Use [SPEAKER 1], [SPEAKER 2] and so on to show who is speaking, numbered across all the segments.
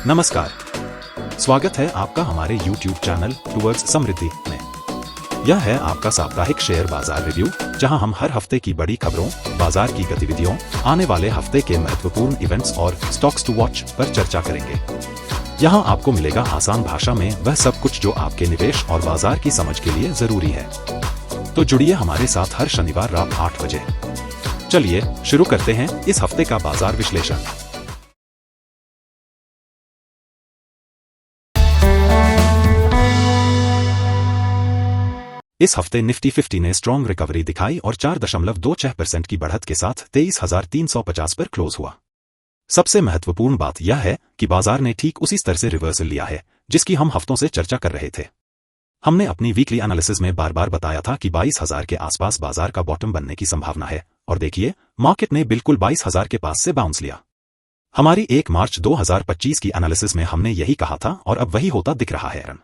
[SPEAKER 1] नमस्कार, स्वागत है आपका हमारे YouTube चैनल टूवर्ड्स समृद्धि में। यह है आपका साप्ताहिक शेयर बाजार रिव्यू, जहां हम हर हफ्ते की बड़ी खबरों, बाजार की गतिविधियों, आने वाले हफ्ते के महत्वपूर्ण इवेंट्स और स्टॉक्स टू वॉच पर चर्चा करेंगे। यहां आपको मिलेगा आसान भाषा में वह सब कुछ जो आपके निवेश और बाजार की समझ के लिए जरूरी है। तो जुड़िए हमारे साथ हर शनिवार रात 8 बजे। चलिए शुरू करते हैं इस हफ्ते का बाजार विश्लेषण। इस हफ्ते निफ्टी 50 ने स्ट्रॉन्ग रिकवरी दिखाई और 4.26% की बढ़त के साथ 23,350 पर क्लोज हुआ। सबसे महत्वपूर्ण बात यह है कि बाजार ने ठीक उसी स्तर से रिवर्सल लिया है जिसकी हम हफ्तों से चर्चा कर रहे थे। हमने अपनी वीकली एनालिसिस में बार बार बताया था कि 22,000 के आसपास बाजार का बॉटम बनने की संभावना है, और देखिए मार्केट ने बिल्कुल 22,000 के पास से बाउंस लिया। हमारी 1 मार्च 2025 की एनालिसिस में हमने यही कहा था और अब वही होता दिख रहा है।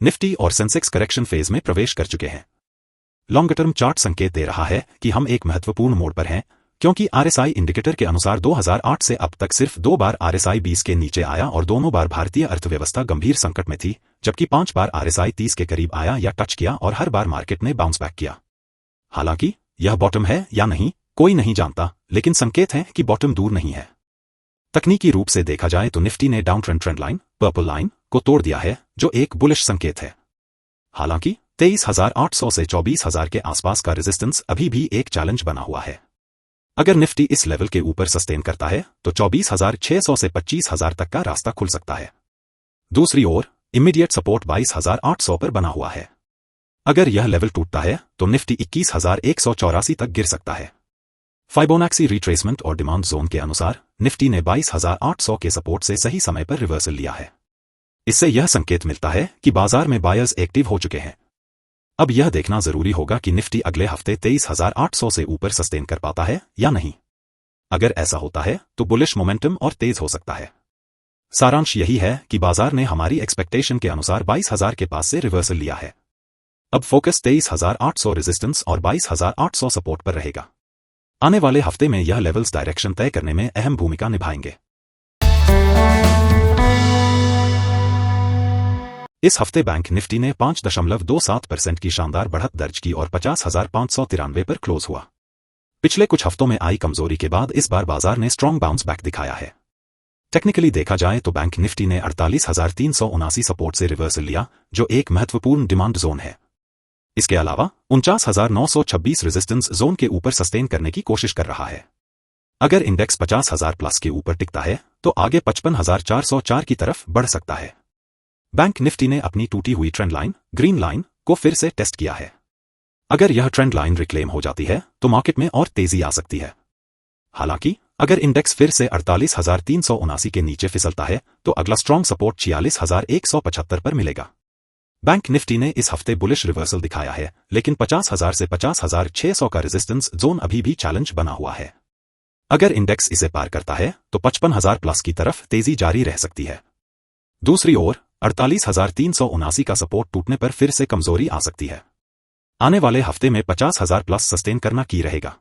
[SPEAKER 1] निफ्टी और सेंसेक्स करेक्शन फेज में प्रवेश कर चुके हैं। लॉन्गर टर्म चार्ट संकेत दे रहा है कि हम एक महत्वपूर्ण मोड़ पर हैं, क्योंकि आरएसआई इंडिकेटर के अनुसार 2008 से अब तक सिर्फ 2 बार आरएसआई 20 के नीचे आया और दोनों बार भारतीय अर्थव्यवस्था गंभीर संकट में थी, जबकि 5 बार आरएसआई 30 के करीब आया या टच किया और हर बार मार्केट ने बाउंस बैक किया। हालांकि यह बॉटम है या नहीं कोई नहीं जानता, लेकिन संकेत है कि बॉटम दूर नहीं है। तकनीकी रूप से देखा जाए तो निफ्टी ने down trend line, purple line को तोड़ दिया है, जो एक बुलिश संकेत है। हालांकि 23,800 से 24,000 के आसपास का रेजिस्टेंस अभी भी एक चैलेंज बना हुआ है। अगर निफ्टी इस लेवल के ऊपर सस्टेन करता है तो 24,600 से 25,000 तक का रास्ता खुल सकता है। दूसरी ओर इमीडिएट सपोर्ट 22,800 पर बना हुआ है। अगर यह लेवल टूटता है तो निफ्टी 21,184 तक गिर सकता है। फाइबोनाक्सी रिट्रेसमेंट और डिमांड जोन के अनुसार निफ्टी ने 22,800 के सपोर्ट से सही समय पर रिवर्सल लिया है। इससे यह संकेत मिलता है कि बाजार में बायर्स एक्टिव हो चुके हैं। अब यह देखना जरूरी होगा कि निफ्टी अगले हफ्ते 23,800 से ऊपर सस्टेन कर पाता है या नहीं। अगर ऐसा होता है तो बुलिश मोमेंटम और तेज हो सकता है। सारांश यही है कि बाजार ने हमारी एक्सपेक्टेशन के अनुसार 22,000 के पास से रिवर्सल लिया है। अब फोकस 23,800 रेजिस्टेंस और 22,800 सपोर्ट पर रहेगा। आने वाले हफ्ते में यह लेवल्स डायरेक्शन तय करने में अहम भूमिका निभाएंगे। इस हफ्ते बैंक निफ्टी ने 5.27% की शानदार बढ़त दर्ज की और 50,593 पर क्लोज हुआ। पिछले कुछ हफ्तों में आई कमजोरी के बाद इस बार बाजार ने स्ट्रॉन्ग बाउंस बैक दिखाया है। टेक्निकली देखा जाए तो बैंक निफ्टी ने 48,379 सपोर्ट से रिवर्सल लिया, जो एक महत्वपूर्ण डिमांड जोन है। इसके अलावा 49,926 रेजिस्टेंस जोन के ऊपर सस्टेन करने की कोशिश कर रहा है। अगर इंडेक्स 50,000 प्लस के ऊपर टिकता है तो आगे 55,404 की तरफ बढ़ सकता है। बैंक निफ्टी ने अपनी टूटी हुई ट्रेंड लाइन, ग्रीन लाइन, को फिर से टेस्ट किया है। अगर यह ट्रेंड लाइन रिक्लेम हो जाती है तो मार्केट में और तेजी आ सकती है। हालांकि अगर इंडेक्स फिर से 48,379 के नीचे फिसलता है तो अगला स्ट्रॉन्ग सपोर्ट 46,175 पर मिलेगा। बैंक निफ्टी ने इस हफ्ते बुलिश रिवर्सल दिखाया है, लेकिन 50,000 से 50,600 का रेजिस्टेंस जोन अभी भी चैलेंज बना हुआ है। अगर इंडेक्स इसे पार करता है तो 55,000 प्लस की तरफ तेजी जारी रह सकती है। दूसरी ओर 48,379 का सपोर्ट टूटने पर फिर से कमजोरी आ सकती है। आने वाले हफ्ते में 50,000 प्लस सस्टेन करना की रहेगा।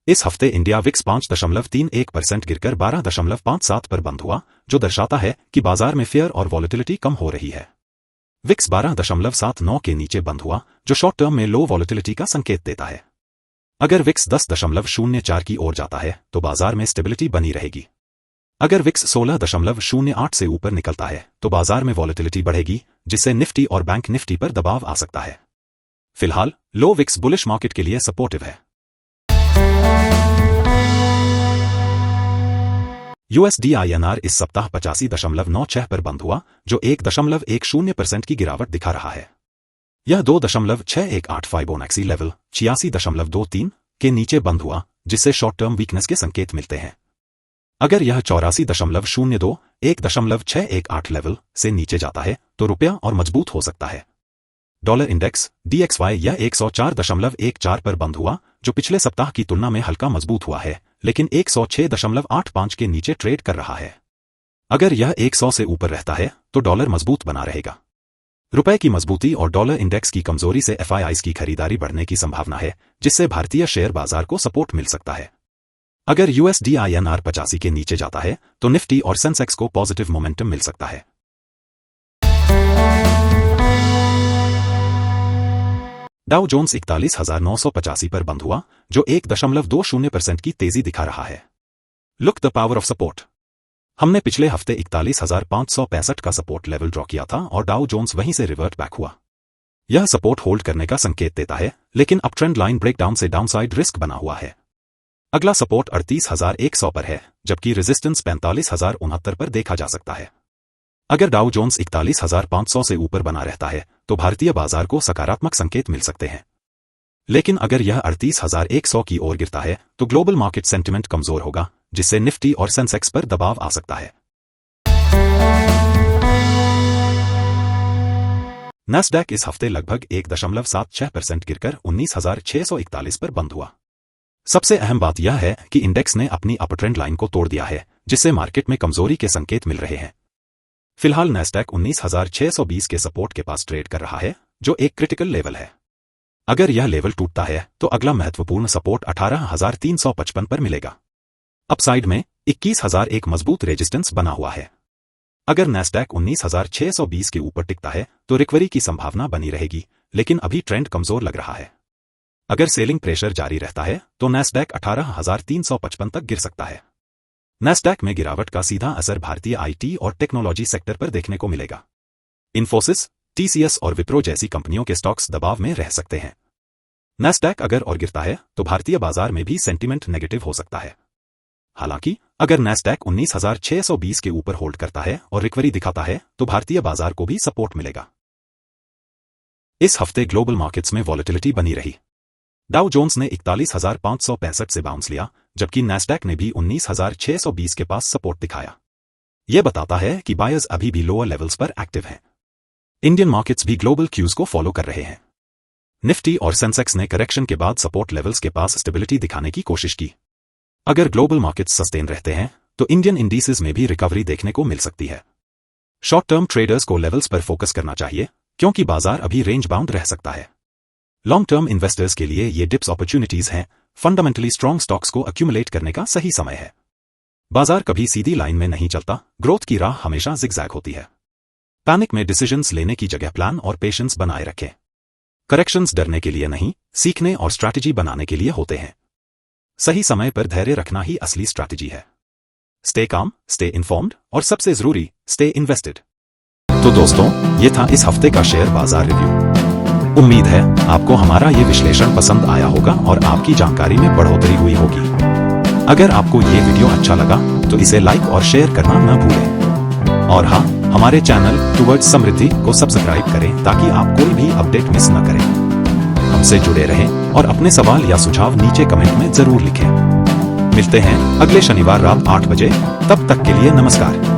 [SPEAKER 1] इस हफ्ते इंडिया विक्स 5.31% गिरकर 12.57 पर बंद हुआ, जो दर्शाता है कि बाजार में फियर और वॉलेटिलिटी कम हो रही है। विक्स 12.79 के नीचे बंद हुआ, जो शॉर्ट टर्म में लो वॉलेटिलिटी का संकेत देता है। अगर विक्स 10.04 की ओर जाता है तो बाजार में स्टेबिलिटी बनी रहेगी। अगर विक्स 16.08 से ऊपर निकलता है तो बाजार में वॉलेटिलिटी बढ़ेगी, जिससे निफ्टी और बैंक निफ्टी पर दबाव आ सकता है। फिलहाल लो विक्स बुलिश मार्केट के लिए सपोर्टिव है। यूएसडी INR इस सप्ताह 85.96 पर बंद हुआ, जो 1.10% की गिरावट दिखा रहा है। यह 2.618 फाइबोनाक्सी लेवल 86.23 के नीचे बंद हुआ, जिससे शॉर्ट टर्म वीकनेस के संकेत मिलते हैं। अगर यह 84.02 1.618 लेवल से नीचे जाता है तो रुपया और मजबूत हो सकता है। डॉलर इंडेक्स DXY यह 104.14 पर बंद हुआ, जो पिछले सप्ताह की तुलना में हल्का मजबूत हुआ है, लेकिन 106.85 के नीचे ट्रेड कर रहा है। अगर यह 100 से ऊपर रहता है तो डॉलर मजबूत बना रहेगा। रुपए की मजबूती और डॉलर इंडेक्स की कमजोरी से FIIs की खरीदारी बढ़ने की संभावना है, जिससे भारतीय शेयर बाजार को सपोर्ट मिल सकता है। अगर USD INR 85 के नीचे जाता है तो निफ्टी और सेंसेक्स को पॉजिटिव मोमेंटम मिल सकता है। डाउ जोन्स 41,985 पर बंद हुआ, जो 1.20% की तेजी दिखा रहा है। Look the power of support. हमने पिछले हफ्ते 41,565 का सपोर्ट लेवल ड्रॉ किया था और डाउ जोन्स वहीं से रिवर्ट बैक हुआ। यह सपोर्ट होल्ड करने का संकेत देता है, लेकिन अप ट्रेंड लाइन ब्रेकडाउन से डाउनसाइड रिस्क बना हुआ है। अगला सपोर्ट 38,100 पर है, जबकि रेजिस्टेंस 45,069 पर देखा जा सकता है। अगर डाउ जोन्स 41,500 से ऊपर बना रहता है तो भारतीय बाजार को सकारात्मक संकेत मिल सकते हैं, लेकिन अगर यह 38,100 की ओर गिरता है तो ग्लोबल मार्केट सेंटिमेंट कमजोर होगा, जिससे निफ्टी और सेंसेक्स पर दबाव आ सकता है। नैस्डैक इस हफ्ते लगभग 1.76% गिरकर 19,641 पर बंद हुआ। सबसे अहम बात यह है कि इंडेक्स ने अपनी अप ट्रेंड लाइन को तोड़ दिया है, जिससे मार्केट में कमजोरी के संकेत मिल रहे हैं। फिलहाल नैस्डैक 19,620 के सपोर्ट के पास ट्रेड कर रहा है, जो एक क्रिटिकल लेवल है। अगर यह लेवल टूटता है तो अगला महत्वपूर्ण सपोर्ट 18,355 पर मिलेगा। अपसाइड में 21,000 एक मजबूत रेजिस्टेंस बना हुआ है। अगर नैस्डैक 19,620 के ऊपर टिकता है तो रिकवरी की संभावना बनी रहेगी, लेकिन अभी ट्रेंड कमजोर लग रहा है। अगर सेलिंग प्रेशर जारी रहता है तो नैस्डैक 18,355 तक गिर सकता है। नैस्डैक में गिरावट का सीधा असर भारतीय आईटी और टेक्नोलॉजी सेक्टर पर देखने को मिलेगा। इन्फोसिस, TCS और विप्रो जैसी कंपनियों के स्टॉक्स दबाव में रह सकते हैं। नैस्डैक अगर और गिरता है तो भारतीय बाजार में भी सेंटीमेंट नेगेटिव हो सकता है। हालांकि अगर नैस्डैक 19,620 के ऊपर होल्ड करता है और रिकवरी दिखाता है तो भारतीय बाजार को भी सपोर्ट मिलेगा। इस हफ्ते ग्लोबल मार्केट्स में वॉलेटिलिटी बनी रही। डाउ जोन्स ने 41,565 से बाउंस लिया, जबकि नैस्डैक ने भी 19,620 के पास सपोर्ट दिखाया। यह बताता है कि बायर्स अभी भी लोअर लेवल्स पर एक्टिव हैं। इंडियन मार्केट्स भी ग्लोबल क्यूज को फॉलो कर रहे हैं। निफ्टी और सेंसेक्स ने करेक्शन के बाद सपोर्ट लेवल्स के पास स्टेबिलिटी दिखाने की कोशिश की। अगर ग्लोबल मार्केट्स सस्टेन रहते हैं तो इंडियन इंडिसेस में भी रिकवरी देखने को मिल सकती है। शॉर्ट टर्म ट्रेडर्स को लेवल्स पर फोकस करना चाहिए, क्योंकि बाजार अभी रेंज बाउंड रह सकता है। लॉन्ग टर्म इन्वेस्टर्स के लिए ये डिप्स अपॉर्चुनिटीज हैं। फंडामेंटली स्ट्रॉन्ग स्टॉक्स को एक्यूमुलेट करने का सही समय है। बाजार कभी सीधी लाइन में नहीं चलता, ग्रोथ की राह हमेशा जिगजैग होती है। पैनिक में डिसीजंस लेने की जगह प्लान और पेशेंस बनाए रखें। करेक्शंस डरने के लिए नहीं, सीखने और स्ट्रैटेजी बनाने के लिए होते हैं। सही समय पर धैर्य रखना ही असली स्ट्रैटेजी है। स्टे काम, स्टे इन्फॉर्म्ड और सबसे जरूरी, स्टे इन्वेस्टेड। तो दोस्तों, ये था इस हफ्ते का शेयर बाजार रिव्यू। उम्मीद है आपको हमारा ये विश्लेषण पसंद आया होगा और आपकी जानकारी में बढ़ोतरी हुई होगी। अगर आपको ये वीडियो अच्छा लगा तो इसे लाइक और शेयर करना न भूलें। और हाँ, हमारे चैनल टुवर्ड्स समृद्धि को सब्सक्राइब करें ताकि आप कोई भी अपडेट मिस न करें। हमसे जुड़े रहें और अपने सवाल या सुझाव नीचे कमेंट में जरूर लिखें। मिलते हैं अगले शनिवार रात 8 बजे। तब तक के लिए नमस्कार।